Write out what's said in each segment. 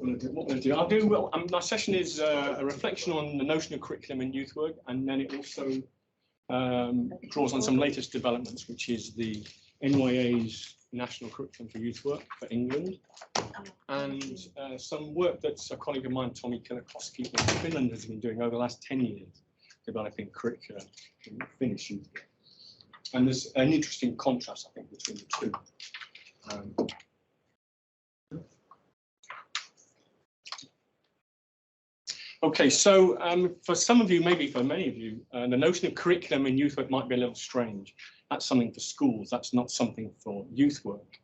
what we'll do. I'll do. Well, my session is a reflection on the notion of curriculum in youth work, and then it also draws on some latest developments, which is the NYA's National Curriculum for Youth Work for England, and some work that a colleague of mine, Tommy Kilakowski in Finland, has been doing over the last 10 years, developing curricula in Finnish youth work. And there's an interesting contrast, I think, between the two. Okay, so for some of you, maybe for many of you, the notion of curriculum in youth work might be a little strange. That's something for schools. That's not something for youth work.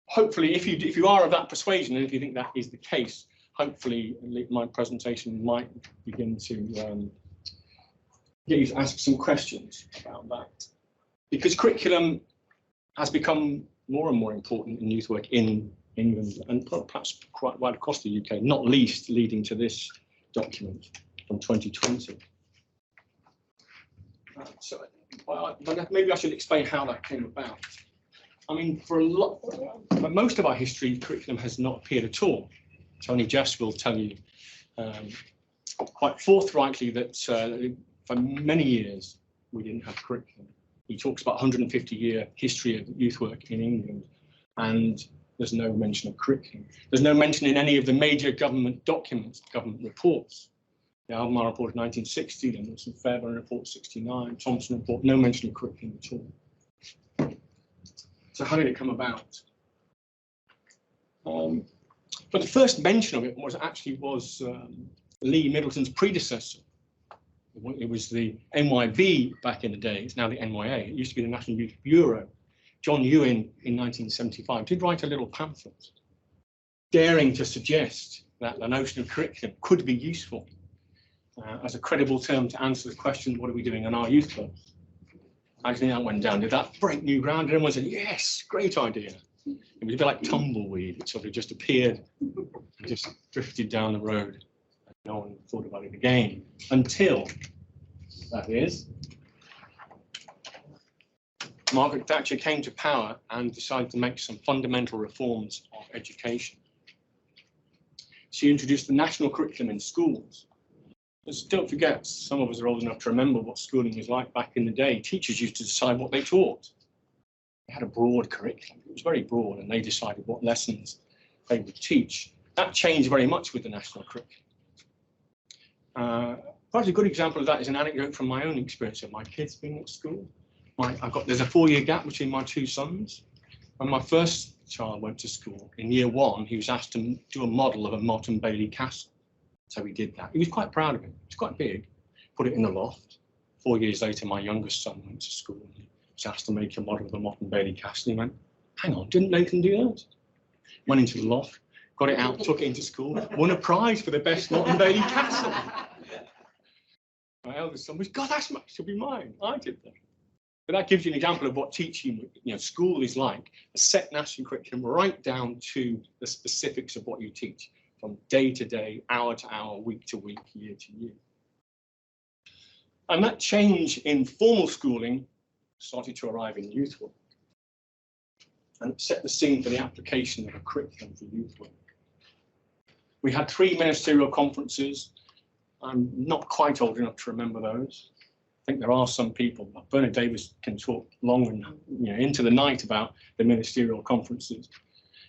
Hopefully, if you are of that persuasion, and if you think that is the case, hopefully my presentation might begin to get you to ask some questions about that. Because curriculum has become more and more important in youth work in England and perhaps quite wide across the UK, not least leading to this document from 2020. So maybe I should explain how that came about. I mean, for most of our history, curriculum has not appeared at all. Tony Jeffs will tell you quite forthrightly that for many years we didn't have curriculum. He talks about 150-year history of youth work in England, and there's no mention of curriculum. There's no mention in any of the major government documents, government reports. The Albemarle report of 1960, the Wilson Fairbairn report 69, Thompson report, no mention of curriculum at all. So how did it come about? But the first mention of it was Lee Middleton's predecessor. It was the NYB back in the day. It's now the NYA. It used to be the National Youth Bureau. John Ewan in 1975 did write a little pamphlet daring to suggest that the notion of curriculum could be useful as a credible term to answer the question, what are we doing in our youth clubs? How do you think that went down? Did that break new ground? And everyone said, yes, great idea. It was a bit like tumbleweed. It sort of just appeared and just drifted down the road. And no one thought about it again until, that is, Margaret Thatcher came to power and decided to make some fundamental reforms of education. She introduced the national curriculum in schools. Just don't forget, some of us are old enough to remember what schooling was like back in the day. Teachers used to decide what they taught. They had a broad curriculum. It was very broad, and they decided what lessons they would teach. That changed very much with the national curriculum. Perhaps a good example of that is an anecdote from my own experience of my kids being at school. There's a 4-year gap between my two sons. When my first child went to school, in year 1, he was asked to do a model of a Motte and Bailey castle. So he did that. He was quite proud of it. It's quite big. Put it in the loft. 4 years later, my youngest son went to school and he was asked to make a model of the Motte and Bailey castle. He went, hang on, didn't Nathan do that? Went into the loft, got it out, took it into school, won a prize for the best Motte and Bailey castle. My eldest son was, God, that should be mine. I did that. But that gives you an example of what teaching, school is like, a set national curriculum right down to the specifics of what you teach, from day to day, hour to hour, week to week, year to year. And that change in formal schooling started to arrive in youth work. And it set the scene for the application of a curriculum for youth work. We had 3 ministerial conferences. I'm not quite old enough to remember those. I think there are some people, but Bernard Davis can talk long and into the night about the ministerial conferences.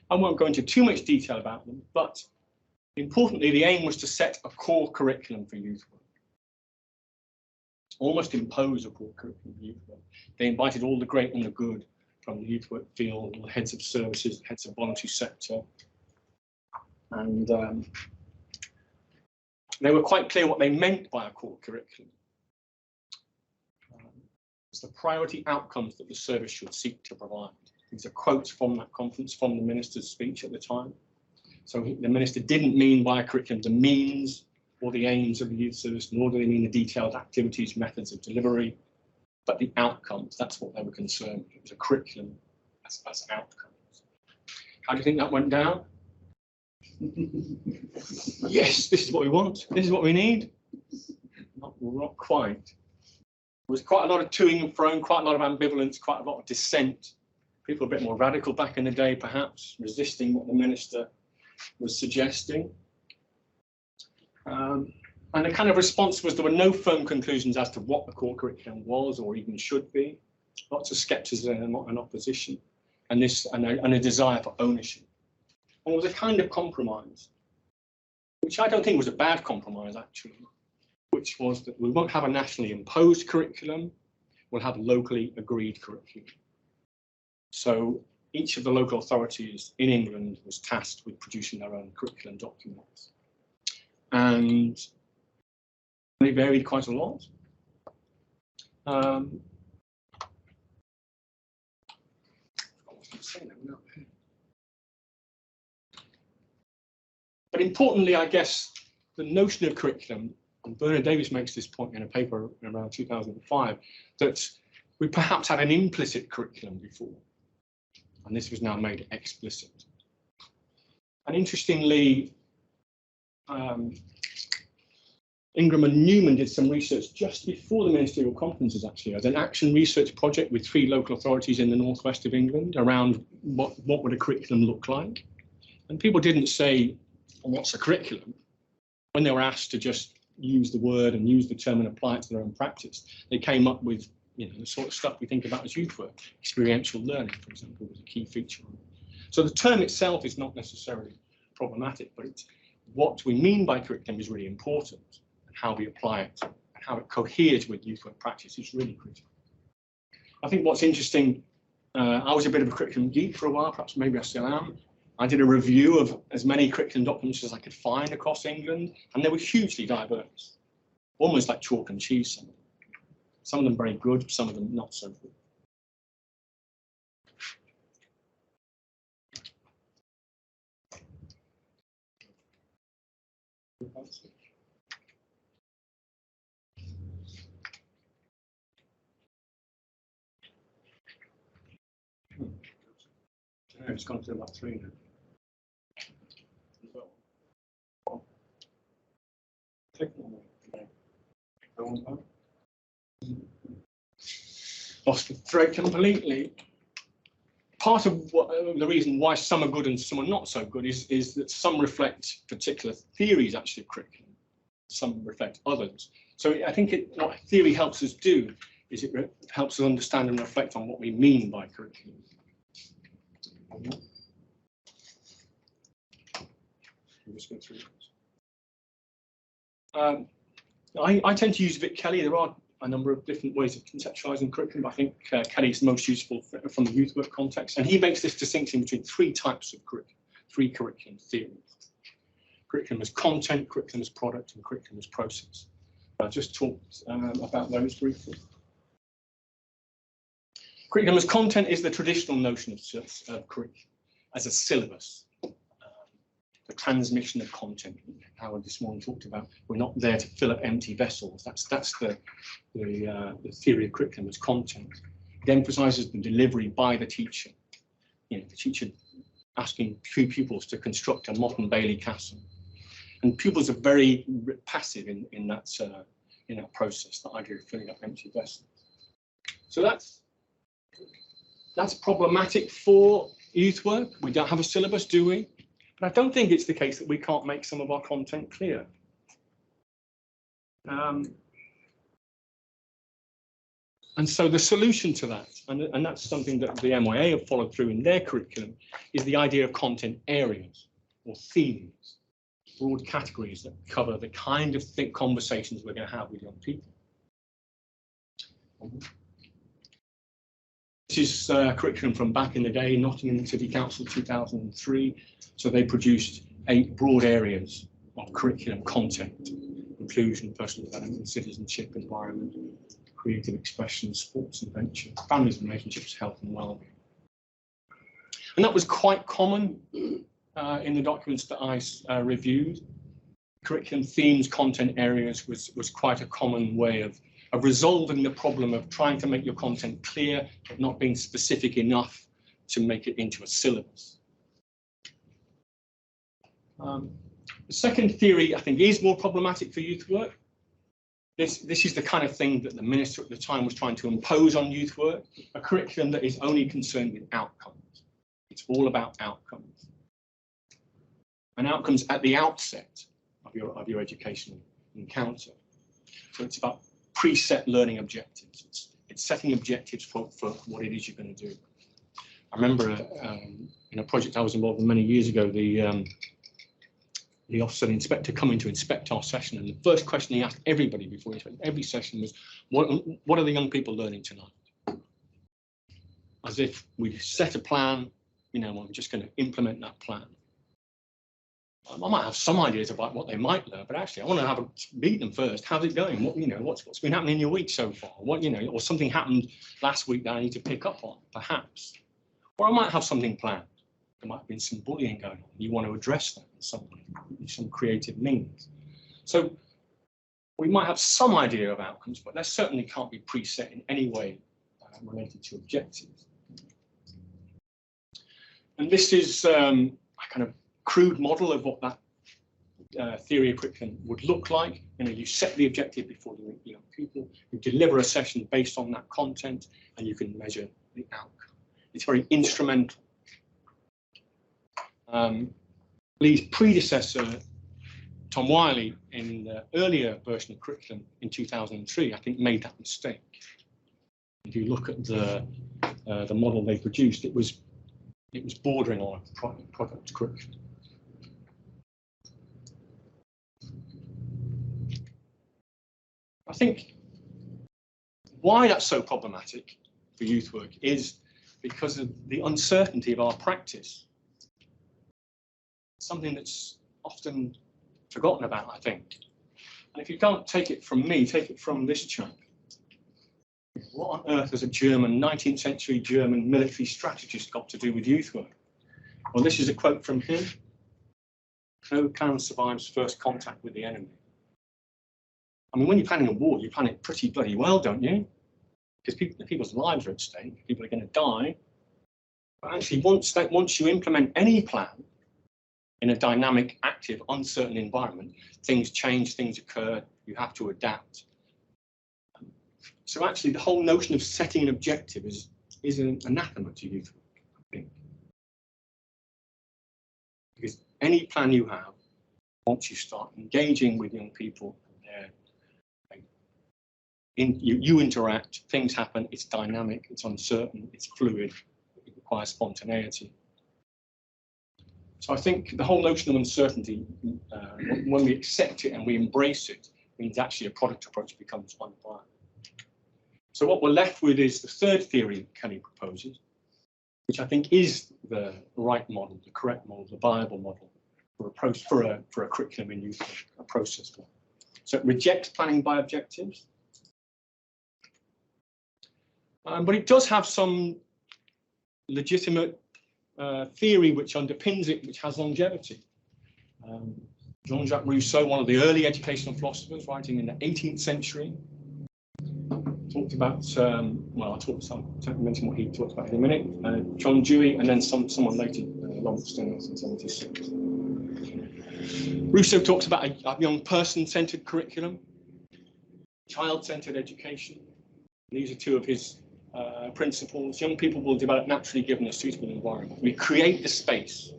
I won't go into too much detail about them, but importantly, the aim was to set a core curriculum for youth work. Almost impose a core curriculum for youth work. They invited all the great and the good from the youth work field, the heads of services, the heads of voluntary sector, and they were quite clear what they meant by a core curriculum. It's the priority outcomes that the service should seek to provide. These are quotes from that conference, from the minister's speech at the time. So the minister didn't mean by a curriculum the means or the aims of the youth service, nor do they mean the detailed activities, methods of delivery, but the outcomes. That's what they were concerned with. It was a curriculum as outcomes. How do you think that went down? Yes, this is what we want. This is what we need. Not quite. There was quite a lot of toing and froing, quite a lot of ambivalence, quite a lot of dissent People a bit more radical back in the day, perhaps, resisting what the minister was suggesting. And the kind of response was there were no firm conclusions as to what the core curriculum was or even should be. Lots of scepticism and opposition, and a desire for ownership. And it was a kind of compromise, which I don't think was a bad compromise actually, which was that we won't have a nationally imposed curriculum, we'll have locally agreed curriculum. So each of the local authorities in England was tasked with producing their own curriculum documents. And they varied quite a lot. But importantly, I guess, the notion of curriculum, and Bernard Davies makes this point in a paper around 2005, that we perhaps had an implicit curriculum before, and this was now made explicit. And interestingly, Ingram and Newman did some research just before the ministerial conferences, actually, as an action research project with 3 local authorities in the northwest of England around what would a curriculum look like. And people didn't say, well, what's a curriculum? When they were asked to just use the word and use the term and apply it to their own practice, they came up with, you know, the sort of stuff we think about as youth work. Experiential learning, for example, was a key feature. So the term itself is not necessarily problematic, but it's what we mean by curriculum is really important, and how we apply it and how it coheres with youth work practice is really critical. I think what's interesting, I was a bit of a curriculum geek for a while, perhaps maybe I still am. I did a review of as many curriculum documents as I could find across England, and they were hugely diverse, almost like chalk and cheese. Some of them very good, some of them not so good. It's gone to about 3 now. Lost the thread completely. Part of the reason why some are good and some are not so good is that some reflect particular theories actually of curriculum, some reflect others. So I think what theory helps us do is it helps us understand and reflect on what we mean by curriculum. I'm just going through this. I tend to use Vic Kelly. There are a number of different ways of conceptualizing curriculum, but I think Kelly is the most useful from the youth work context, and he makes this distinction between 3 types of curriculum, 3 curriculum theories. Curriculum as content, curriculum as product, and curriculum as process. I'll just talk about those briefly. Curriculum as content is the traditional notion of curriculum as a syllabus. The transmission of content, Howard this morning talked about. We're not there to fill up empty vessels. That's the theory of curriculum as content. It emphasises the delivery by the teacher. You know, the teacher asking pupils to construct a modern Bailey castle, and pupils are very passive in that process. The idea of filling up empty vessels. So that's problematic for youth work. We don't have a syllabus, do we? But I don't think it's the case that we can't make some of our content clear. And so the solution to that, and that's something that the MYA have followed through in their curriculum, is the idea of content areas or themes, broad categories that cover the kind of conversations we're going to have with young people. This is curriculum from back in the day, Nottingham City Council 2003. So they produced 8 broad areas of curriculum content: inclusion, personal development, citizenship, environment, creative expression, sports and venture, families and relationships, health and well-being. And that was quite common in the documents that I reviewed. Curriculum themes, content areas was quite a common way of resolving the problem of trying to make your content clear, but not being specific enough to make it into a syllabus. The second theory, I think, is more problematic for youth work. This is the kind of thing that the minister at the time was trying to impose on youth work, a curriculum that is only concerned with outcomes. It's all about outcomes. And outcomes at the outset of your educational encounter. So it's about preset learning objectives. It's setting objectives for what it is you're going to do. I remember in a project I was involved in many years ago, the officer inspector coming to inspect our session, and the first question he asked everybody before he inspected every session was, what are the young people learning tonight? As if we set a plan, you know, we're just going to implement that plan. I might have some ideas about what they might learn, but actually I want to meet them first. How's it going? What, you know, what's been happening in your week so far? What, you know, or something happened last week that I need to pick up on, perhaps. Or I might have something planned. There might have been some bullying going on. You want to address that in some way, some creative means. So we might have some idea of outcomes, but that certainly can't be preset in any way related to objectives. And this is a kind of crude model of what that theory of curriculum would look like. You know, you set the objective before the young people, you deliver a session based on that content, and you can measure the outcome. It's very instrumental. Lee's predecessor, Tom Wiley, in the earlier version of curriculum in 2003, I think made that mistake. If you look at the model they produced, it was bordering on a product curriculum. I think why that's so problematic for youth work is because of the uncertainty of our practice. Something that's often forgotten about, I think. And if you can't take it from me, take it from this chap. What on earth has a 19th century German military strategist got to do with youth work? Well, this is a quote from him. No clan survives first contact with the enemy. I mean, when you're planning a war, you plan it pretty bloody well, don't you? Because people's lives are at stake, people are going to die. But actually, once you implement any plan in a dynamic, active, uncertain environment, things change, things occur, you have to adapt. So actually, the whole notion of setting an objective is an anathema to youth work, I think. Because any plan you have, once you start engaging with young people, you interact, things happen, it's dynamic, it's uncertain, it's fluid, it requires spontaneity. So I think the whole notion of uncertainty, when we accept it and we embrace it, means actually a product approach becomes unviable. So what we're left with is the third theory Kelly proposes, which I think is the right model, the correct model, the viable model for a curriculum in youth, a process model. So it rejects planning by objectives. But it does have some legitimate theory which underpins it, which has longevity. Jean-Jacques Rousseau, one of the early educational philosophers, writing in the 18th century, talked about, well, I'll mention what he talked about in a minute, John Dewey, and then someone later, Longstone, in 76. Rousseau talks about a young person-centered curriculum, child-centered education. These are two of his principles. Young people will develop naturally given a suitable environment. We create the space.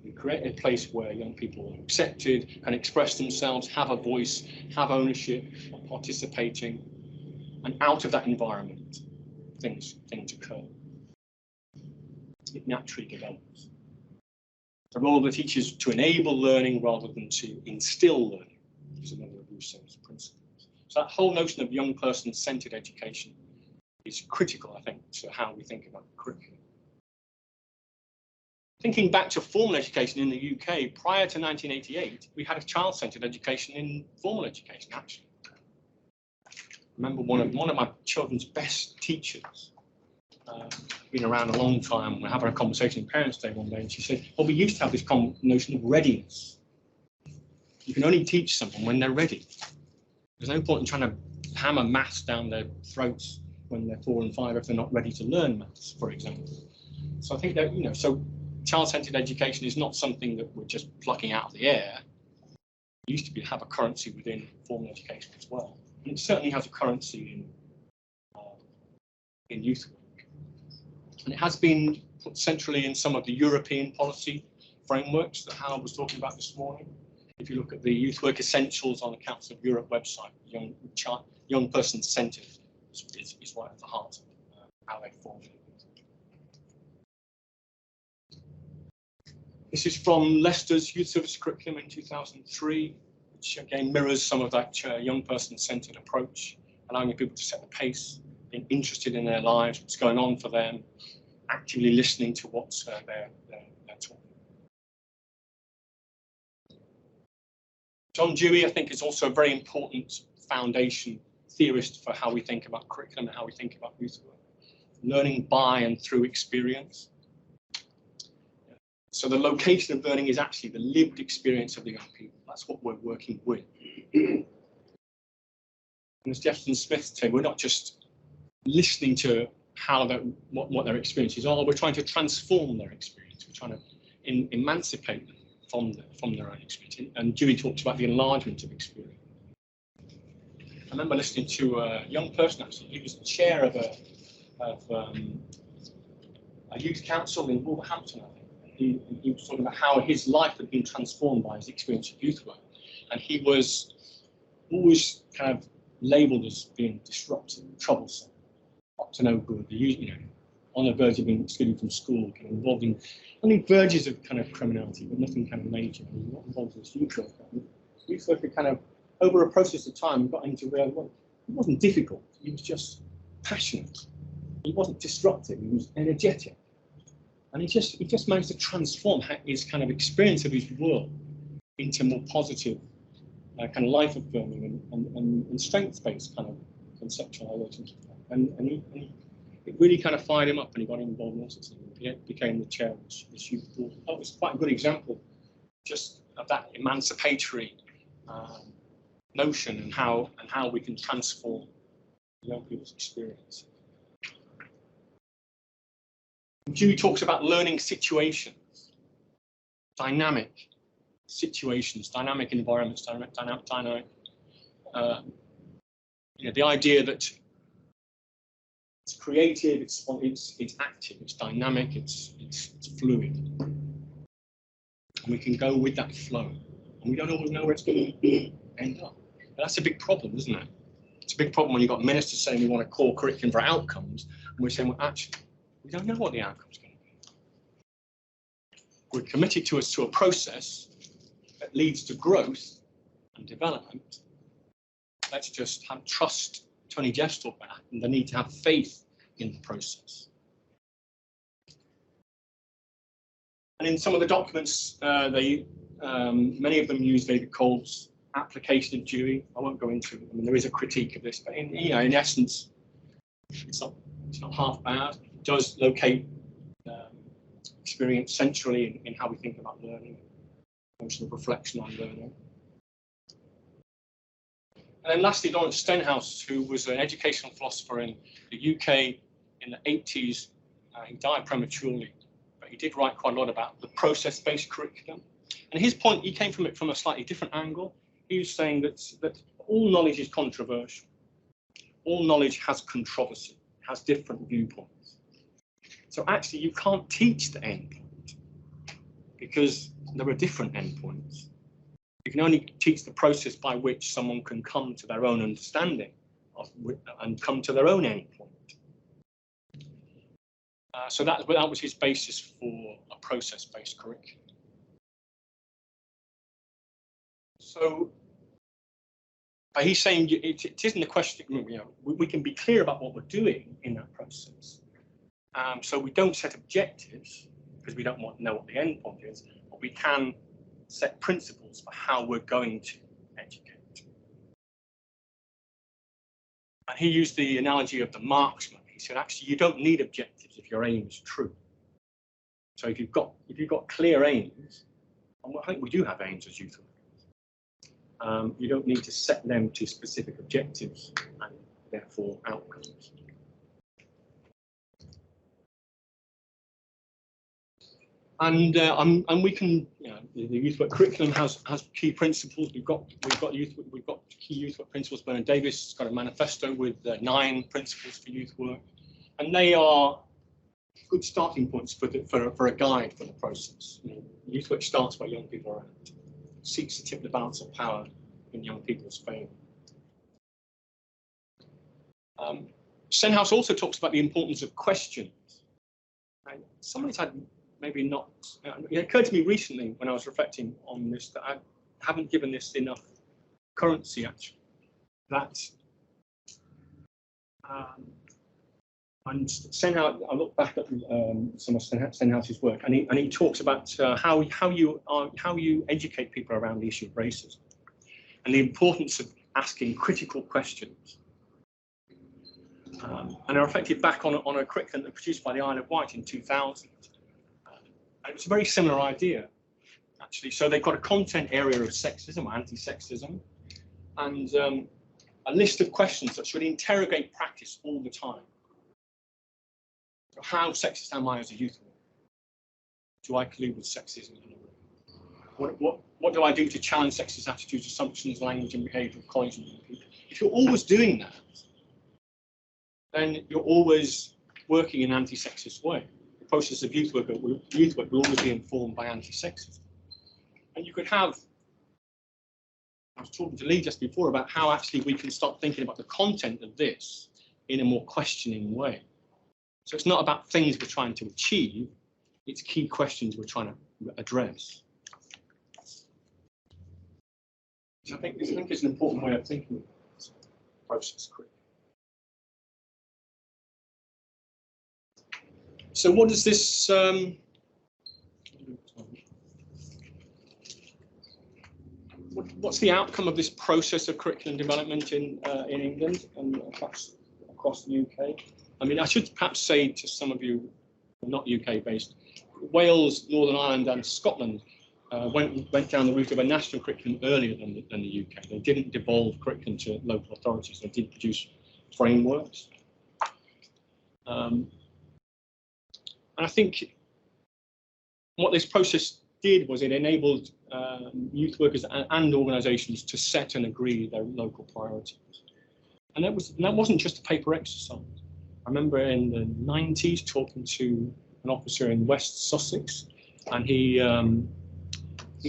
We create a place where young people are accepted and express themselves, have a voice, have ownership, are participating, and out of that environment, things occur. It naturally develops. The role of the teacher is to enable learning rather than to instill learning, which is another of Rousseau's principles. So that whole notion of young person-centered education is critical, I think, to how we think about curriculum. Thinking back to formal education in the UK, prior to 1988, we had a child-centered education in formal education, actually. I remember one of my children's best teachers, been around a long time. We're having a conversation at Parents' Day one day, and she said, well, we used to have this notion of readiness. You can only teach someone when they're ready. There's no point in trying to hammer maths down their throats when they're 4 and 5 if they're not ready to learn maths, for example. So I think that, so child-centered education is not something that we're just plucking out of the air. It used to have a currency within formal education as well. And it certainly has a currency in youth work. And it has been put centrally in some of the European policy frameworks that Hal was talking about this morning. If you look at the Youth Work Essentials on the Council of Europe website, young person centred is right at the heart of how they form. This is from Leicester's Youth Service Curriculum in 2003, which again mirrors some of that young person centred approach, allowing people to set the pace, being interested in their lives, what's going on for them, actively listening to what they're talking. John Dewey, I think, is also a very important foundation theorist for how we think about curriculum and how we think about youth work. Learning by and through experience. So the location of learning is actually the lived experience of the young people. That's what we're working with. And as Jefferson Smith said, we're not just listening to how what their experiences are. We're trying to transform their experience. We're trying to emancipate them from their own experience. And Dewey talks about the enlargement of experience. I remember listening to a young person, actually. He was the chair of a youth council in Wolverhampton, I think. He was talking about how his life had been transformed by his experience of youth work. And he was always kind of labelled as being disruptive, troublesome, up to no good, on the verge of being excluded from school, kind of involved in only verges of kind of criminality, but nothing kind of major. He got involved in this youth work. Youth work kind of, over a process of time, got into real, well, it wasn't difficult, he was just passionate. He wasn't disruptive, he was energetic. And he just managed to transform his kind of experience of his world into more positive, kind of life-affirming and strength-based kind of conceptualization. And it really kind of fired him up, and he got involved in all sorts of things. He became the chair of this youth board. That was quite a good example just of that emancipatory notion and how we can transform young people's experience. Dewey talks about learning situations, dynamic situations, dynamic environments, dynamic. The idea that it's creative, it's active, it's dynamic, it's fluid, and we can go with that flow, and we don't always know where it's going to end up. But that's a big problem, isn't it? It's a big problem when you've got ministers saying we want a core curriculum for outcomes, and we're saying, well, actually, we don't know what the outcome's going to be. We're committed to a process that leads to growth and development. Let's just have trust. Tony Jeffs talked about, and the need to have faith in the process. And in some of the documents, many of them use David Cole's application of Dewey. I won't go into it. I mean, there is a critique of this, but in essence, it's not half bad. It does locate experience centrally in how we think about learning, emotional reflection on learning. And then lastly, Lawrence Stenhouse, who was an educational philosopher in the UK in the 80s. He died prematurely, but he did write quite a lot about the process-based curriculum. And his point, he came from it from a slightly different angle. He was saying that all knowledge is controversial. All knowledge has controversy, has different viewpoints. So actually, you can't teach the endpoint because there are different endpoints. You can only teach the process by which someone can come to their own understanding and come to their own endpoint. So that was his basis for a process-based curriculum. So he's saying it isn't a question, we can be clear about what we're doing in that process. So we don't set objectives because we don't want to know what the end point is, but we can set principles for how we're going to educate. And he used the analogy of the marksman. He said, actually, you don't need objectives if your aim is true. So if you've got clear aims, and I think we do have aims as youth workers, you don't need to set them to specific objectives and therefore outcomes. And we can youth work curriculum has key principles. We've got key youth work principles. Bernard Davis has got a manifesto with 9 principles for youth work, and they are good starting points for a guide for the process. Youth work starts where young people are at, seeks to tip the balance of power in young people's favour. Senhouse also talks about the importance of questions. And somebody's had maybe not. It occurred to me recently when I was reflecting on this that I haven't given this enough currency actually. That and Senhouse, I look back at some of Senhouse's work, and he talks about how you educate people around the issue of racism, and the importance of asking critical questions. And I reflected back on a curriculum produced by the Isle of Wight in 2000. And it was a very similar idea, actually. So they've got a content area of sexism, or anti-sexism, and a list of questions that should interrogate practice all the time. So how sexist am I as a youth worker? Do I collude with sexism? What do I do to challenge sexist attitudes, assumptions, language, and behaviour of colleagues and people? If you're always doing that, then you're always working in an anti-sexist way. The process of youth work will always be informed by anti-sexism. And you could have, I was talking to Lee just before about how actually we can start thinking about the content of this in a more questioning way. So it's not about things we're trying to achieve, it's key questions we're trying to address. So I think it's an important way of thinking about this process. So what does this what's the outcome of this process of curriculum development in England and perhaps across the UK? I mean, I should perhaps say to some of you not UK based, Wales, Northern Ireland and Scotland went down the route of a national curriculum earlier than the UK. They didn't devolve curriculum to local authorities, they did produce frameworks. And I think what this process did was it enabled youth workers and organisations to set and agree their local priorities. And that wasn't just a paper exercise. I remember in the 90s talking to an officer in West Sussex, and he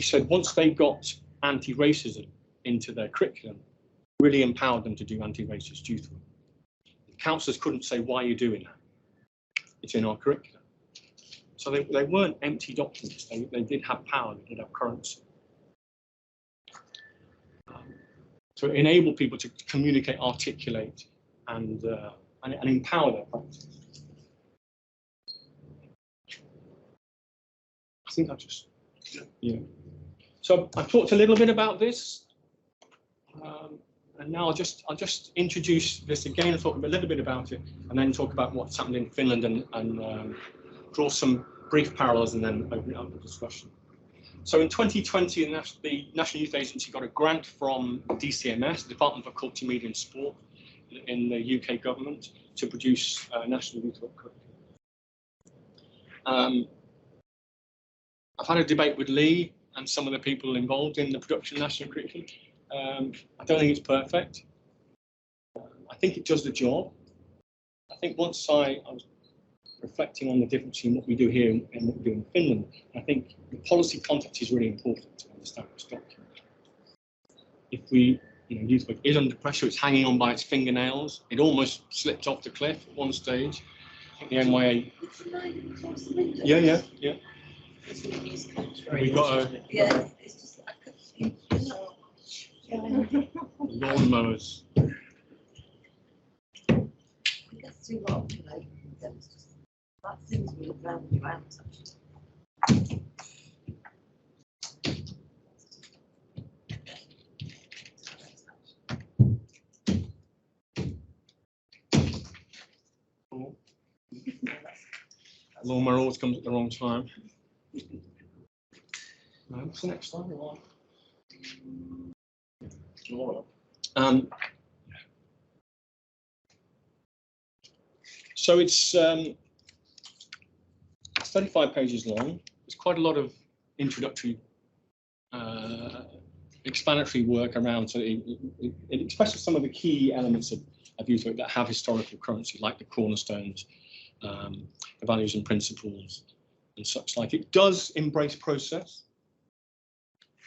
said once they got anti-racism into their curriculum, really empowered them to do anti-racist youth work. The councillors couldn't say, why are you doing that? It's in our curriculum. So they weren't empty documents, they did have power, they did have currency. So it enabled people to communicate, articulate, and empower their practice. I think I've just, yeah. So I've talked a little bit about this, and now I'll just introduce this again and talk a little bit about it, and then talk about what's happened in Finland and draw some brief parallels and then open it up for discussion. So in 2020, the National Youth Agency got a grant from DCMS, the Department for Culture, Media and Sport in the UK government, to produce national youth work curriculum. I've had a debate with Lee and some of the people involved in the production of national curriculum. I don't think it's perfect. I think it does the job. I think once I was reflecting on the difference in what we do here and what we do in Finland, I think the policy context is really important to understand this document. If youth work is under pressure, it's hanging on by its fingernails. It almost slipped off the cliff at one stage. I think the NYA. Yeah. We got a. Yeah, it's just lawnmowers. That's too long, like, that seems to be around your hands, actually. Lawnmower always comes at the wrong time. What's the next slide? So it's 35 pages long. There's quite a lot of introductory explanatory work around, so it expresses some of the key elements of youth work that have historical currency, like the cornerstones, the values and principles, and such like. It does embrace process.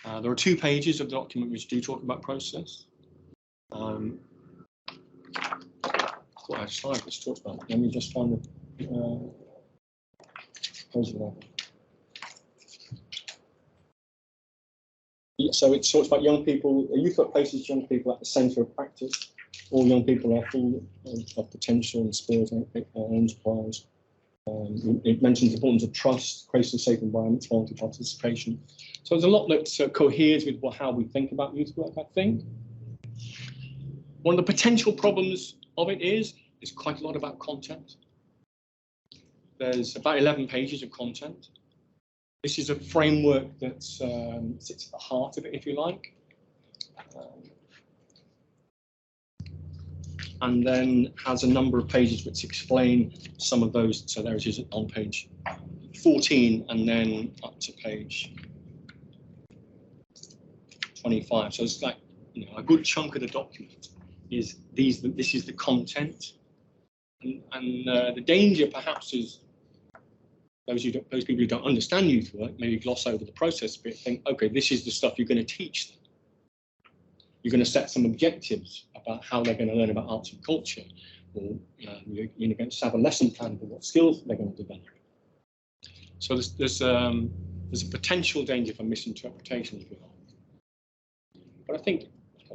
There are 2 pages of the document which do talk about process. What I slide which talks about. Let me just find the page of that. So it talks about young people. Youth work places young people at the centre of practice. All young people are full of potential and spirit and enterprise. It mentions the importance of trust, creating a safe environment, voluntary participation. So there's a lot that coheres with how we think about youth work, I think. One of the potential problems of it is quite a lot about content. There's about 11 pages of content. This is a framework that sits at the heart of it, if you like. And then has a number of pages which explain some of those. So there it is on page 14 and then up to page 25. So it's like, you know, a good chunk of the document is this is the content. And the danger perhaps is those people who don't understand youth work maybe gloss over the process a bit, think, okay, this is the stuff you're going to teach them. You're going to set some objectives about how they're going to learn about arts and culture, or you're going to have a lesson plan for what skills they're going to develop. So there's a potential danger for misinterpretation, if you like. But I think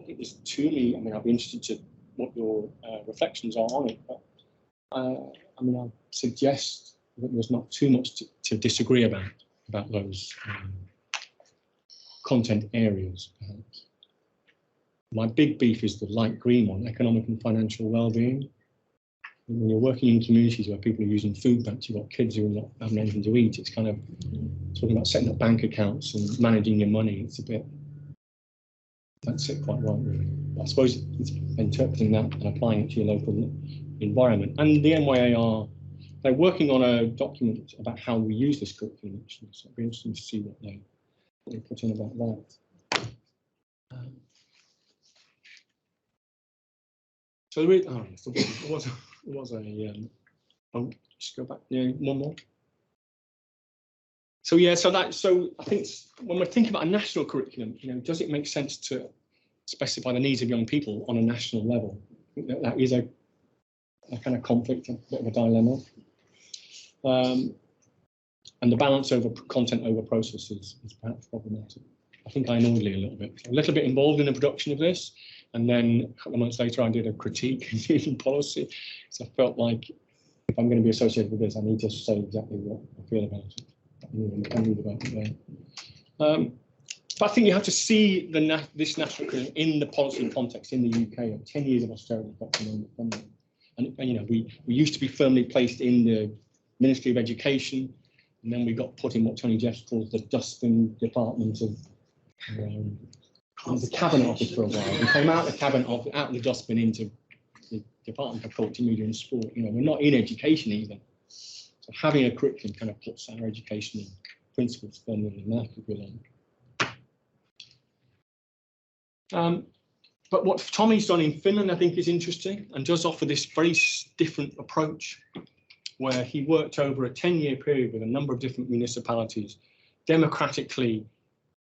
there's too many. I mean, I'd be interested to what your reflections are on it. But I mean, I suggest that there's not too much to disagree about those content areas, perhaps. My big beef is the light green one, economic and financial well-being. When you're working in communities where people are using food banks, you've got kids who are not having anything to eat, it's kind of talking about setting up bank accounts and managing your money. It's a bit, that's it quite right, really. I suppose it's interpreting that and applying it to your local environment. And the NYAR, they're working on a document about how we use this curriculum, actually. So it'd be interesting to see what they put in about that. So there is, it was a, oh, just go back, yeah, one more. So yeah, so I think when we're thinking about a national curriculum, you know, does it make sense to specify the needs of young people on a national level? I think that is a kind of conflict, a bit of a dilemma. And the balance over content over process is perhaps problematic. I think I annoyed Lee a little bit involved in the production of this. And then a couple of months later, I did a critique in policy. So I felt like if I'm going to be associated with this, I need to say exactly what I feel about it. I read about it there. But I think you have to see this national curriculum in the policy context in the UK of 10 years of austerity funding. And you know, we used to be firmly placed in the Ministry of Education, and then we got put in what Tony Jeffs calls the dustbin department of the cabinet office for a while. We came out of the cabinet office, out of the dustbin into the Department for Culture, Media and Sport. You know, we're not in education either. So having a curriculum kind of puts our educational principles firmly in that, if you like. But what Tommy's done in Finland, I think, is interesting and does offer this very different approach, where he worked over a 10-year period with a number of different municipalities, democratically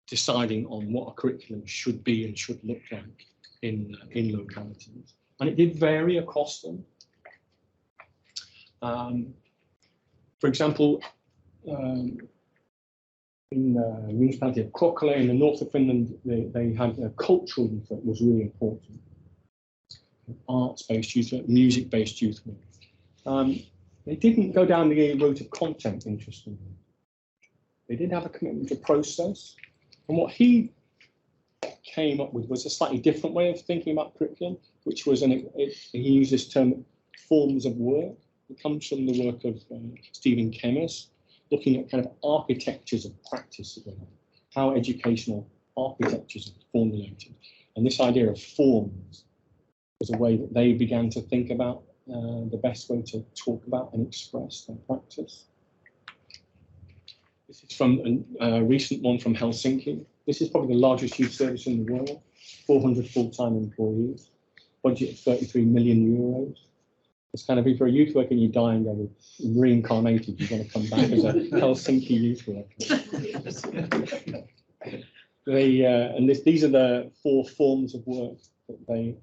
deciding on what a curriculum should be and should look like in localities. And it did vary across them. For example, in the municipality of Kokkola in the north of Finland, they had a cultural youth that was really important. Arts-based youth work, music-based youth work. They didn't go down the route of content, interestingly. They did have a commitment to process. And what he came up with was a slightly different way of thinking about curriculum, which was, he used this term, forms of work. It comes from the work of Stephen Kemmis, looking at kind of architectures of practice, how educational architectures are formulated. And this idea of forms was a way that they began to think about the best way to talk about and express their practice. This is from a recent one from Helsinki. This is probably the largest youth service in the world, 400 full-time employees, budget of 33 million euros. It's kind of, if you're a youth worker and you die and go reincarnated, you're going to come back as a Helsinki youth worker. These are the 4 forms of work that they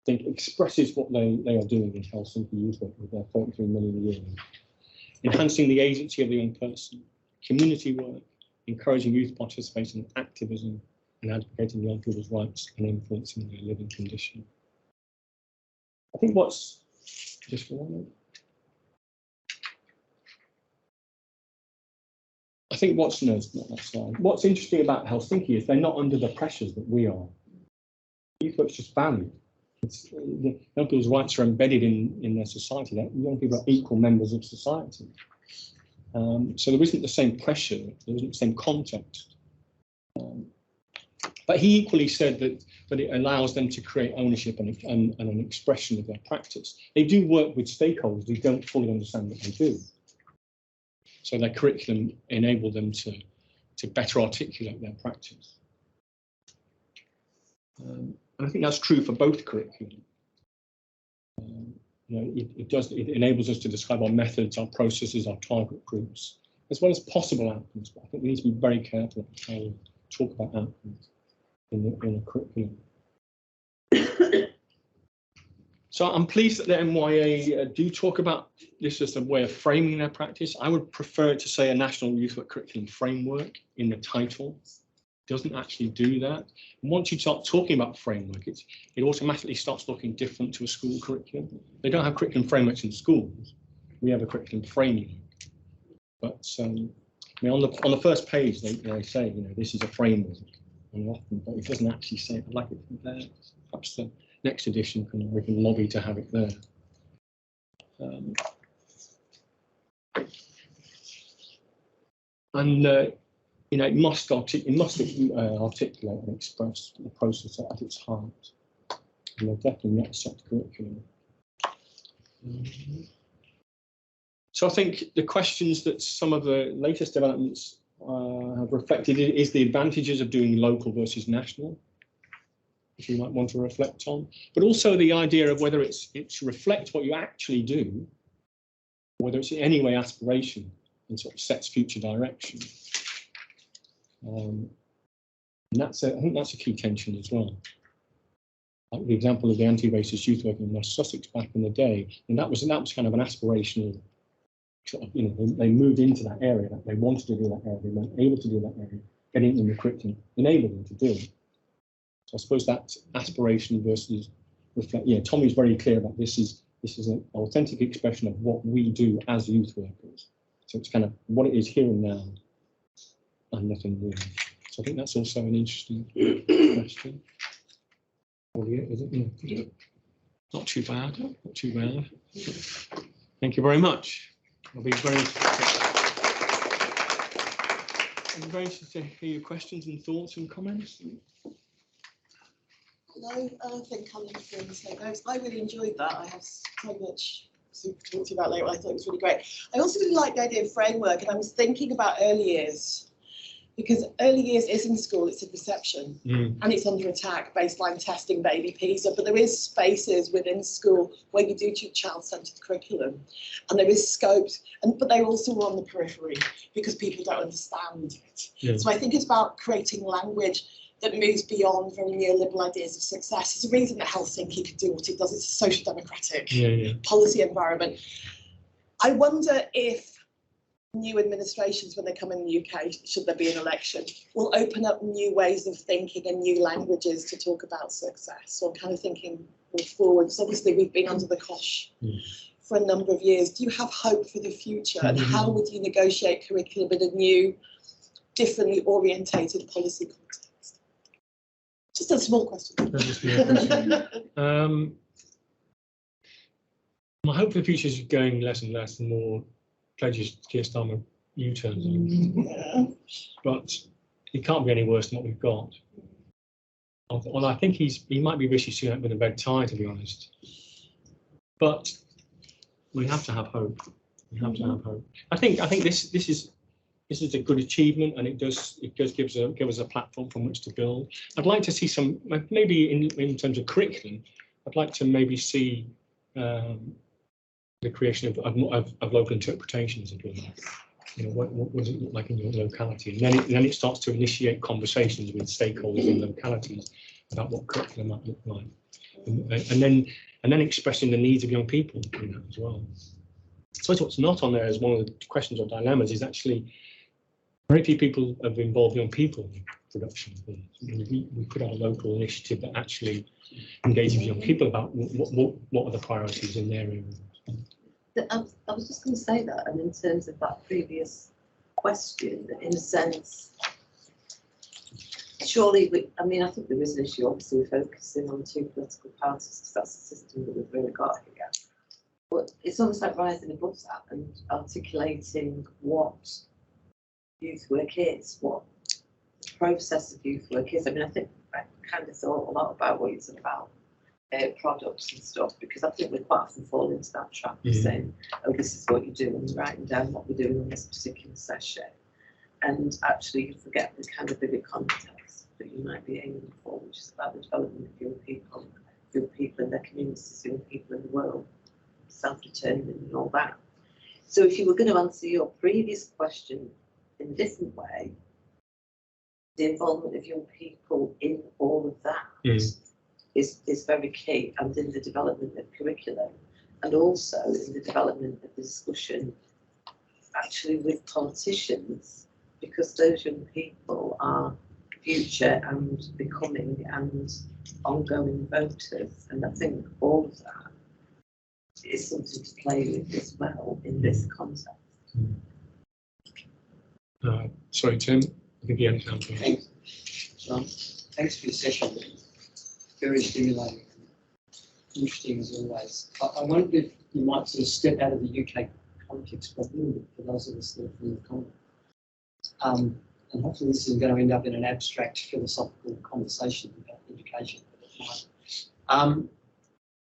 think expresses what they are doing in Helsinki youth work with their 33 million euros. Enhancing the agency of the young person, community work, encouraging youth participation in activism, and advocating young people's rights and influencing their living condition. I think what's just for one minute. I think what's what's interesting about Helsinki is they're not under the pressures that we are. Youth work's just valued. The young people's rights are embedded in their society. Young people are equal members of society. So there isn't the same pressure, there isn't the same context. But he equally said that it allows them to create ownership and an expression of their practice. They do work with stakeholders who don't fully understand what they do. So their curriculum enables them to better articulate their practice. And I think that's true for both curriculum. It enables us to describe our methods, our processes, our target groups, as well as possible outcomes. But I think we need to be very careful how we talk about outcomes in a curriculum. So I'm pleased that the MYA do talk about this as a way of framing their practice. I would prefer to say a National Youth Work Curriculum Framework in the title. It doesn't actually do that. And once you start talking about framework, it automatically starts looking different to a school curriculum. They don't have curriculum frameworks in schools. We have a curriculum framework. But on the first page, they say, this is a framework. And often, but it doesn't actually say it. I'd like it there. Perhaps the next edition we can lobby to have it there. It must articulate and express the process at its heart. And they're definitely not set curriculum. So I think the questions that some of the latest developments have reflected is the advantages of doing local versus national, which you might want to reflect on, but also the idea of whether it's reflects what you actually do, whether it's in any way aspiration and sort of sets future direction. And I think that's a key tension as well. Like the example of the anti-racist youth work in West Sussex back in the day, and that was kind of an aspirational. Sort of, they moved into that area, that they wanted to do that area, they weren't able to do that area, getting in the curriculum enabled them to do it. So I suppose that's aspiration versus reflect. Yeah, Tommy's very clear about this is an authentic expression of what we do as youth workers. So it's kind of what it is here and now, and nothing more. So I think that's also an interesting question. Oh, yeah, is it? Yeah. Not too bad. Not too bad. Thank you very much. I'll be very interested to hear your questions and thoughts and comments. Hello, thank Callum for saying those. I really enjoyed that. I have so much to talk to you about later. I thought it was really great. I also really like the idea of framework, and I was thinking about early years, because early years is in school, it's a perception, and it's under attack, baseline testing, baby PISA, but there is spaces within school where you do child-centred curriculum, and there is scopes, but they're also on the periphery because people don't understand it. Yeah. So I think it's about creating language that moves beyond very neoliberal ideas of success. There's a reason that Helsinki could do what it does. It's a social democratic policy environment. I wonder if new administrations, when they come in the UK, should there be an election, will open up new ways of thinking and new languages to talk about success. So I'm kind of thinking forward, because obviously we've been under the cosh for a number of years. Do you have hope for the future? And how would you negotiate curriculum in a new, differently orientated policy context? Just a small question. My hope for the future is going less and less, and more pledges Keir Starmer U-turns on. But it can't be any worse than what we've got. Well, I think he might be Rishi Sunak with a red tie, to be honest. But we have to have hope. We have to have hope. I think this is this is a good achievement, and it does give us a platform from which to build. I'd like to see some, maybe in terms of curriculum, I'd like to maybe see the creation of local interpretations of learning. You know, what does it look like in your locality? And then it starts to initiate conversations with stakeholders in localities about what curriculum might look like, and then expressing the needs of young people in that as well. So what's not on there as one of the questions or dilemmas is actually very few people have involved young people in production. We put out a local initiative that actually engages young people about what are the priorities in their area. I was just going to say that, and in terms of that previous question, in a sense, surely, I mean, I think there is an issue, obviously, we're focusing on two political parties, because that's the system that we've really got here. But it's almost like rising above that and articulating what youth work is, what the process of youth work is. I mean, I think I kind of thought a lot about what you said about products and stuff, because I think we quite often fall into that trap of saying, oh, this is what you do, and writing down what we're doing in this particular session. And actually you forget the kind of bigger context that you might be aiming for, which is about the development of young people in their communities, young people in the world, self-determined and all that. So if you were going to answer your previous question in a different way, the involvement of young people in all of that is very key, and in the development of curriculum, and also in the development of the discussion actually with politicians, because those young people are future and becoming and ongoing voters, and I think all of that is something to play with as well in this context. Sorry, Tim, I think you had something. Thanks, John. Thanks for your session. Very stimulating, interesting as always. I wonder if you might sort of step out of the UK context for a little bit for those of us that are from the continent. And hopefully this isn't going to end up in an abstract philosophical conversation about education.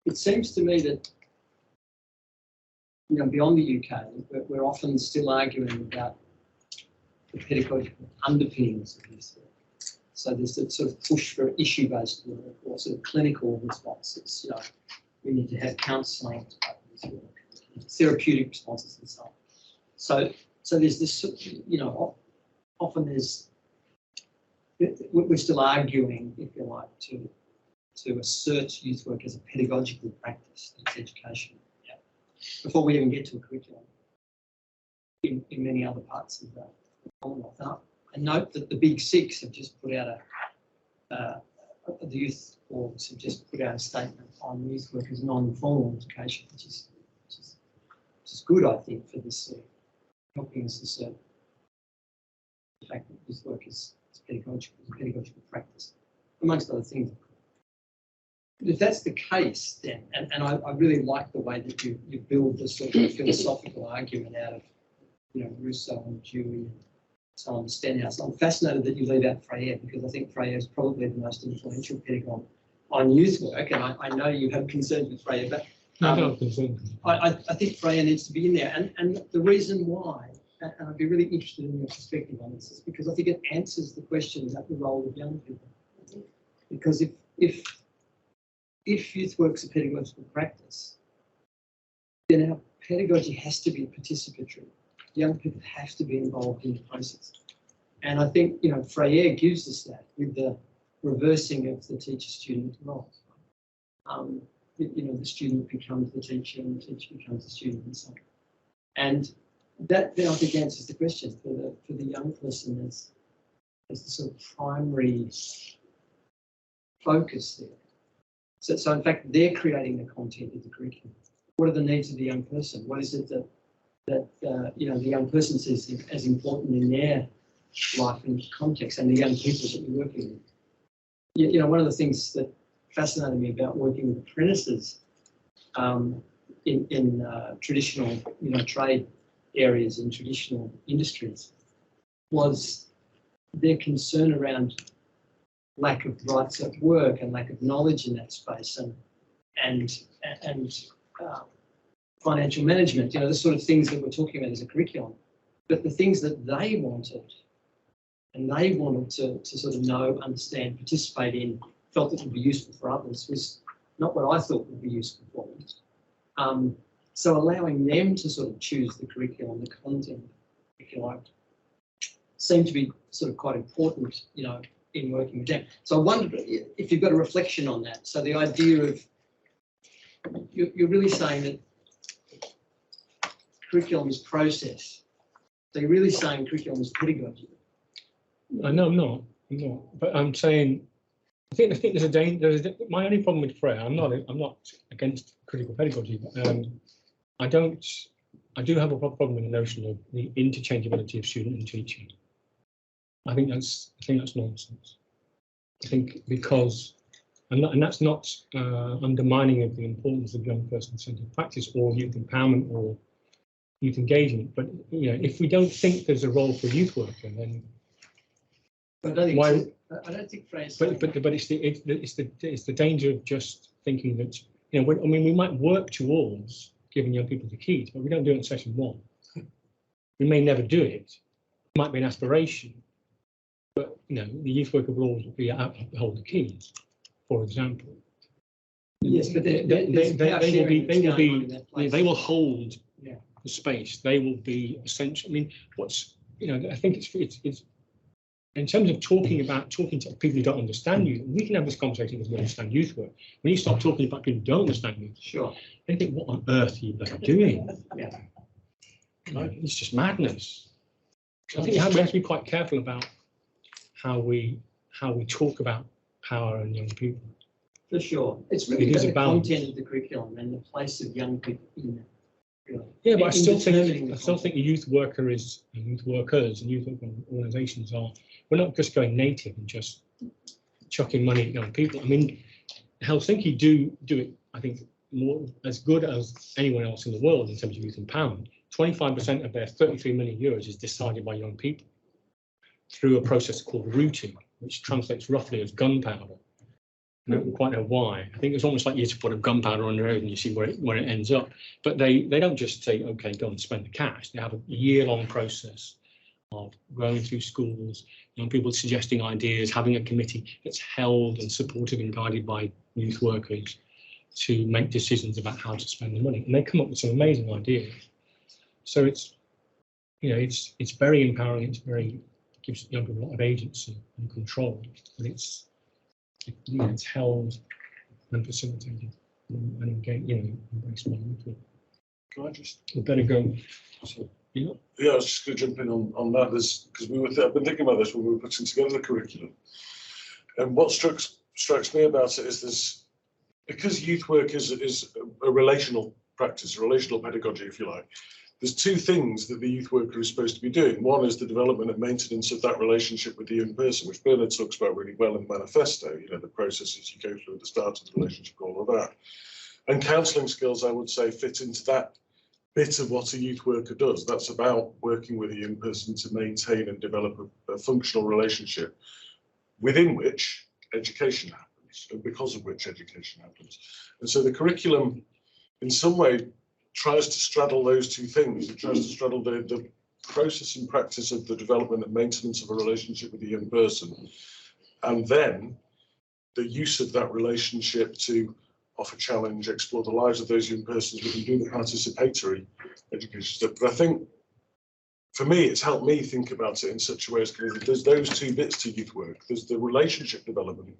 It seems to me that, you know, beyond the UK, we're often still arguing about the pedagogical underpinnings of this work. So there's a sort of push for issue-based work or sort of clinical responses. You know, we need to have counselling, therapeutic responses, and so on. So there's this, you know, often we're still arguing, if you like, to assert youth work as a pedagogical practice, it's education, before we even get to a curriculum in many other parts of the Commonwealth. Now, I note that the Big Six have just put out the youth orgs have just put out a statement on youth work as non-formal education, which is good, I think, for this helping us assert the fact that youth work is pedagogical practice, amongst other things. If that's the case, then, and I really like the way that you build the sort of philosophical argument out of, you know, Rousseau and Dewey and so on, Stenhouse. I'm fascinated that you leave out Freire, because I think Freire is probably the most influential pedagogue on youth work, and I know you have concerns with Freire, but I think Freire needs to be in there, and the reason why, and I'd be really interested in your perspective on this, is because I think it answers the question about the role of young people. Because if youth work's a pedagogical practice, then our pedagogy has to be participatory. Young people have to be involved in the process. And I think, you know, Freire gives us that with the reversing of the teacher-student role. You know, the student becomes the teacher and the teacher becomes the student and so on. And that then I think answers the question for the young person as the sort of primary focus there. So in fact, they're creating the content of the curriculum. What are the needs of the young person? What is it that you know, the young person sees as important in their life and context, and the young people that you're working with? You know, one of the things that fascinated me about working with apprentices in traditional, you know, trade areas in traditional industries was their concern around lack of rights at work and lack of knowledge in that space, and financial management, you know, the sort of things that we're talking about as a curriculum. But the things that they wanted, and they wanted to sort of know, understand, participate in, felt it would be useful for others, was not what I thought would be useful for them. So allowing them to sort of choose the curriculum, the content, if you like, seemed to be sort of quite important, you know, in working with them. So I wondered if you've got a reflection on that. So the idea of, you're really saying that curriculum is process. So you're really saying curriculum is pedagogy. No, I'm not. But I'm saying, I think there's a danger. My only problem with Freya, I'm not against critical pedagogy, but I do have a problem with the notion of the interchangeability of student and teacher. I think that's nonsense. I think because, and that's not undermining of the importance of young person-centered practice or youth empowerment or youth engagement. But you know, if we don't think there's a role for a youth worker, then But I don't think Freya's. But it's the danger of just thinking that, you know, I mean, we might work towards giving young people the keys, but we don't do it in session one. We may never do it. It might be an aspiration, but you know, the youth worker will always be hold the keys, for example. Yes, but they will hold Yeah. the space. They will be essential. I mean, I think it's in terms of talking to people who don't understand you, we can have this conversation because we understand youth work. When you start talking about people who don't understand you, Sure. they think, what on earth are you doing? Yeah. It's just madness. I think we have to be quite careful about how we talk about power and young people. For sure. It's really It is about the a balance. content of the curriculum and the place of young people in it. Really. Yeah, but I still determining think a youth worker and youth workers and youth organisations we're not just going native and just chucking money at young people. I mean, Helsinki do it, I think, more as good as anyone else in the world in terms of youth empowerment. 25% of their 33 million euros is decided by young people through a process called routing, which translates roughly as gunpowder. I don't quite know why. I think it's almost like you just put a gunpowder on the road and you see where it ends up. But they don't just say, okay, go and spend the cash. They have a year-long process of going through schools, young people suggesting ideas, having a committee that's held and supported and guided by youth workers to make decisions about how to spend the money. And they come up with some amazing ideas. So it's very empowering. It gives young people a lot of agency and control, but it's held and facilitated and engaged, embraced by youth. Can I just? We better go. Yeah, I was just going to jump in on that. Because I've been thinking about this when we were putting together the curriculum, and what strikes me about it is because youth work is a relational practice, a relational pedagogy, if you like. There's two things that the youth worker is supposed to be doing. One is the development and maintenance of that relationship with the young person, which Bernard talks about really well in the manifesto, the processes you go through at the start of the relationship, all of that. And counselling skills, I would say, fit into that bit of what a youth worker does. That's about working with a young person to maintain and develop a functional relationship within which education happens, and because of which education happens. And so the curriculum, in some way, tries to straddle those two things. It tries to straddle the process and practice of the development and maintenance of a relationship with a young person, and then the use of that relationship to offer challenge, explore the lives of those young persons within doing the participatory education stuff. But I think, for me, it's helped me think about it in such a way as there's those two bits to youth work. There's the relationship development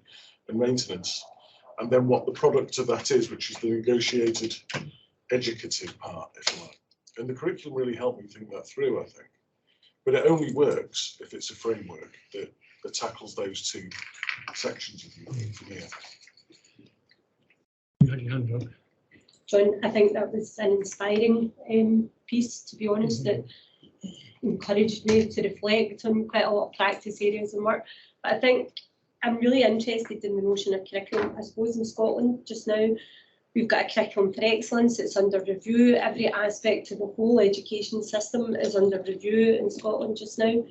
and maintenance, and then what the product of that is, which is the negotiated educative part, if you like. And the curriculum really helped me think that through, I think. But it only works if it's a framework that tackles those two sections of you for me. You had your hand up. John, I think that was an inspiring piece, to be honest, that encouraged me to reflect on quite a lot of practice areas and work. But I think I'm really interested in the notion of curriculum. I suppose in Scotland just now, we've got a curriculum for excellence. It's under review. Every aspect of the whole education system is under review in Scotland just now,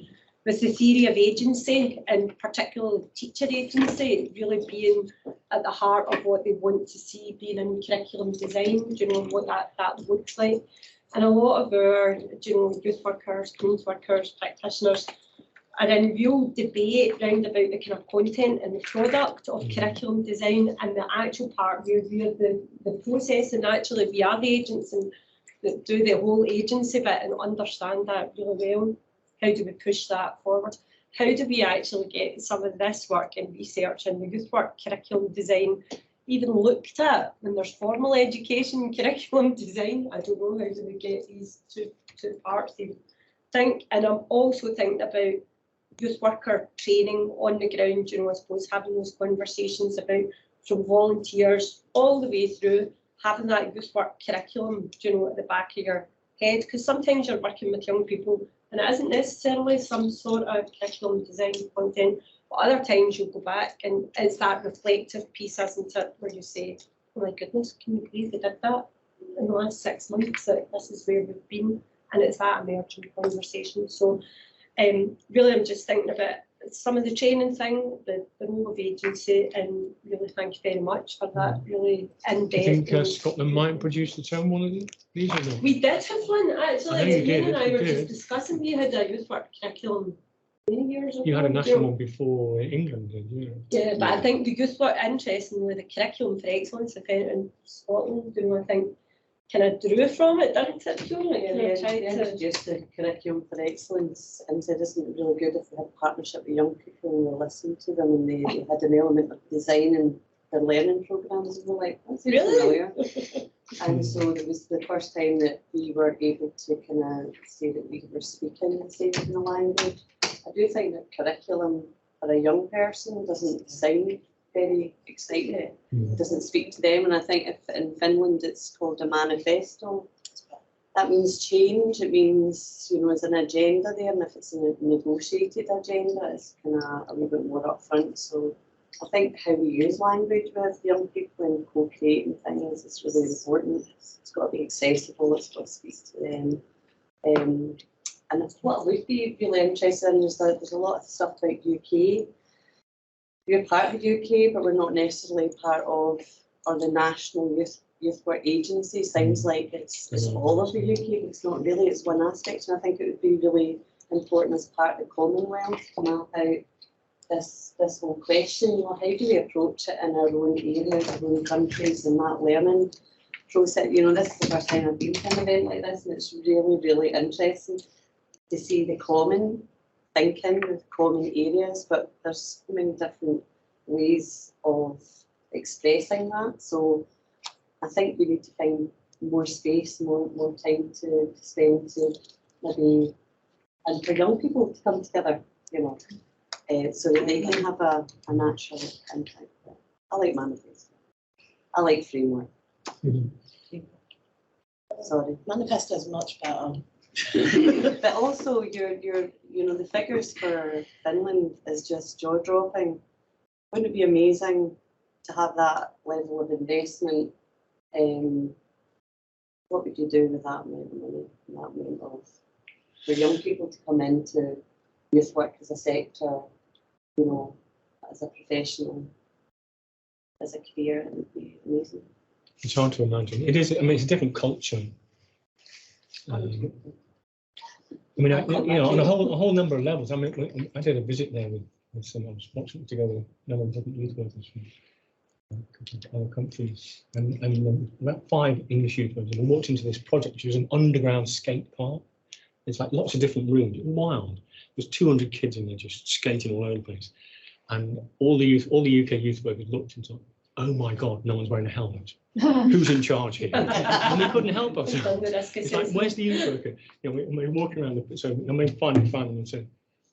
with the theory of agency, and particularly teacher agency, really being at the heart of what they want to see being in curriculum design, what that looks like. And a lot of our, youth workers, community workers, practitioners are in real debate round about the kind of content and the product of curriculum design, and the actual part where we are the process, and actually we are the agents and that do the whole agency bit and understand that really well. How do we push that forward? How do we actually get some of this work and research and the youth work curriculum design even looked at when there's formal education curriculum design? I don't know, how do we get these two parts? I think, and I'm also thinking about youth worker training on the ground, I suppose having those conversations about from volunteers all the way through, having that youth work curriculum, at the back of your head, because sometimes you're working with young people and it isn't necessarily some sort of curriculum design content, but other times you'll go back and it's that reflective piece, isn't it, where you say, oh my goodness, can you believe they did that in the last 6 months, that this is where we've been, and it's that emerging conversation. So really I'm just thinking about some of the training thing, the role of agency, and really thank you very much for that really in-depth. Do you think Scotland might produce its own one of these or not? We did have one actually. Ian and I were did. just discussing. We had a youth work curriculum many years ago. You had a national one before England did, Yeah, but I think the youth work, interestingly, the curriculum for excellence in Scotland, I think kind of drew from it, didn't it, Fiona? They introduced the curriculum for excellence and said, isn't it really good if we had a partnership with young people and we listened to them, and they had an element of design in their learning programmes, and we're like, that's familiar. And so it was the first time that we were able to kind of say that we were speaking the same kind of language. I do think that curriculum for a young person doesn't sound very exciting. It doesn't speak to them, and I think if in Finland it's called a manifesto, that means change. It means, there's an agenda there, and if it's a negotiated agenda, it's kind of a little bit more upfront. So I think how we use language with young people and co-creating things is really important. It's got to be accessible, it's got to speak to them. And what I would be really interested in is that there's a lot of stuff like UK. We're part of the UK, but we're not necessarily part of, or the national youth work agency. Sounds like it's all of the UK, but it's not really. It's one aspect, and I think it would be really important as part of the Commonwealth to map out this whole question. How do we approach it in our own areas, our own countries, and that learning process? This is the first time I've been to an event like this, and it's really, really interesting to see the common thinking with common areas, but there's so many different ways of expressing that. So I think we need to find more space, more time to spend to maybe, and for young people to come together, so that they can have a natural contact. I like manifesto. I like framework. Sorry. Manifesto is much better. But also the figures for Finland is just jaw-dropping. Wouldn't it be amazing to have that level of investment? What would you do with that amount of money, that amount of, for young people to come into youth work as a sector, as a professional, as a career? It would be amazing. It's hard to imagine. It is. I mean, it's a different culture. On a whole number of levels. I mean, I did a visit there with some. I was watching it together with different youth workers from other countries, and about 5 English youth workers. And we walked into this project, which was an underground skate park. It's like lots of different rooms. It was wild. There's 200 kids in there just skating all over the place, and all the UK youth workers looked and thought, "Oh my God, no one's wearing a helmet. Who's in charge here?" And we couldn't help us. It's like, where's the youth worker? We're walking around. Finally found them and said,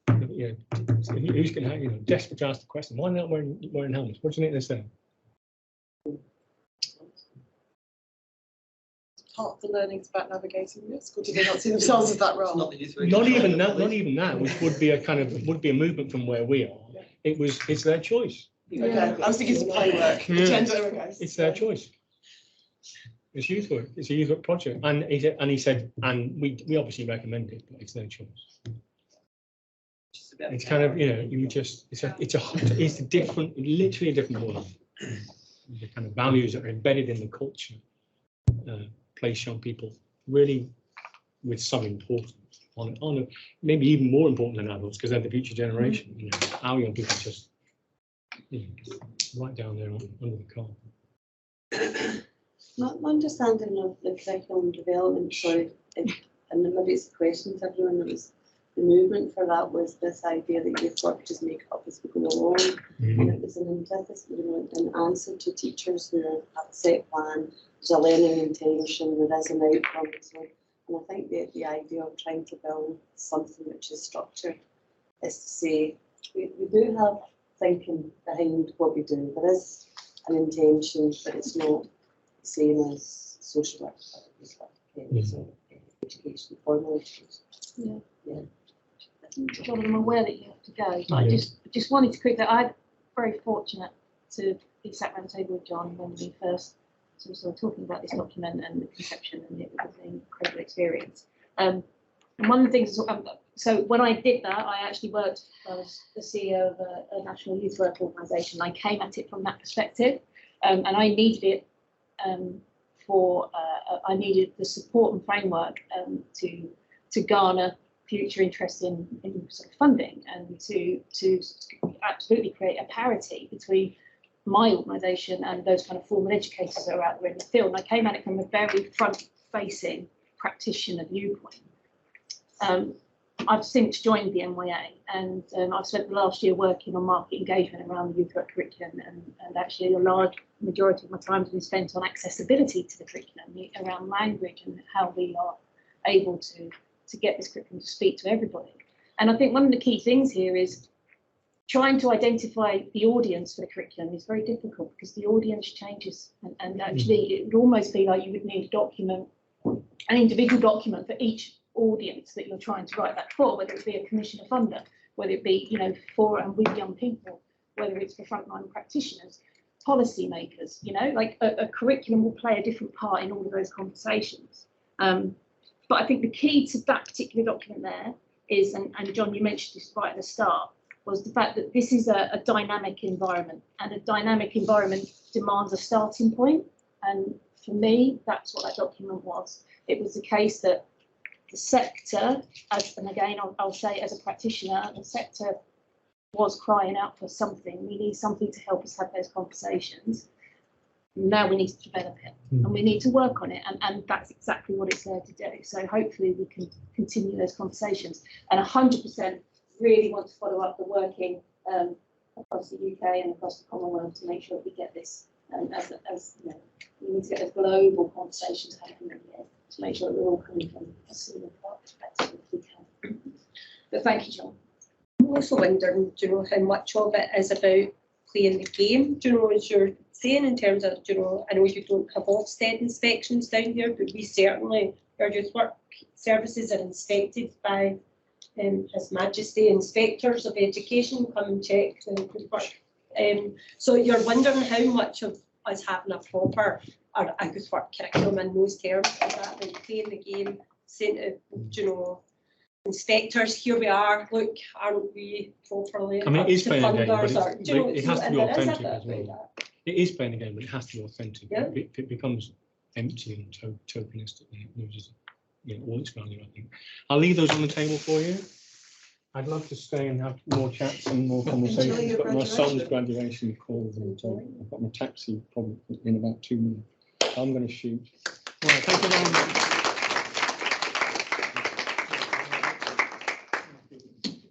who's going to, desperate to ask the question, why not wearing helmets? What do you think they said? Part of the learnings about navigating risk, or do they not see themselves as that role? Not even that, which would be a movement from where we are. Yeah. It's their choice. Okay, I was thinking it's play work. Yeah. It's their choice. It's youth work. It's a youth work project, and he said, and we obviously recommend it, but it's their choice. It's kind of it's a different, literally a different world. The kind of values that are embedded in the culture place young people really with some importance on maybe even more important than adults, because they're the future generation. You know, our young people just, you know, right down there under the carpet. My understanding of the curriculum development, sorry, and maybe it's a question to everyone, that was the movement for that was this idea that youth work just make up as we go along. And it was an antithesis, an answer to teachers who have a set plan, there's a learning intention, there is an outcome. So, and I think the idea of trying to build something which is structured is to say we do have thinking behind what we do. There is an intention, but it's not the same as social work, so education, formal education. Yeah. John, I'm aware that you have to go, but I just wanted to quickly. I'm very fortunate to be sat around the table with John when we first sort of talking about this document and the conception, and it was an incredible experience. And one of the things, so when I did that, I actually worked. I was the CEO of a national youth work organisation. I came at it from that perspective, and I needed it I needed the support and framework to garner future interest in sort of funding, and to absolutely create a parity between my organisation and those kind of formal educators that are out there in the field. And I came at it from a very front-facing practitioner viewpoint. I've since joined the NYA, and I've spent the last year working on market engagement around the youth work curriculum, and actually a large majority of my time has been spent on accessibility to the curriculum, around language and how we are able to get this curriculum to speak to everybody. And I think one of the key things here is trying to identify the audience for the curriculum is very difficult, because the audience changes, and actually it would almost be like you would need a document, an individual document for each audience that you're trying to write that for, whether it be a commissioner funder, whether it be, you know, for and with young people, whether it's for frontline practitioners, policy makers, you know, like a curriculum will play a different part in all of those conversations. But I think the key to that particular document there is, and John, you mentioned this right at the start, was the fact that this is a dynamic environment, and a dynamic environment demands a starting point. And for me, that's what that document was. It was the case that the sector, and again, I'll say as a practitioner, the sector was crying out for something. We need something to help us have those conversations. Now we need to develop it, and we need to work on it, and that's exactly what it's there to do. So hopefully we can continue those conversations, and 100% really want to follow up the working across the UK and across the Commonwealth to make sure we get this, as you know, we need to get those global conversations happening here to make sure that we're all coming from a single perspective if we can. But thank you, John. I'm also wondering, do you know, how much of it is about playing the game? Do you know, as you're saying, in terms of, do you know, I know you don't have Ofsted inspections down here, but we certainly, our youth work services are inspected by His Majesty inspectors of education, come and check the good work. So you're wondering how much of us having a proper or a good work curriculum in those terms is that, like playing the game, saying to, you know, inspectors, here we are, look, aren't we properly? I mean, it is playing a game, but it has to be authentic as well. It is playing a game, but it has to be authentic. Yeah. It becomes empty and tokenistic, and it loses, you know, all its value, I think. I'll leave those on the table for you. I'd love to stay and have more chats and more conversations. I've got my son's graduation call, and I've got my taxi probably in about 2 minutes. I'm going to shoot. All right, thank you very much.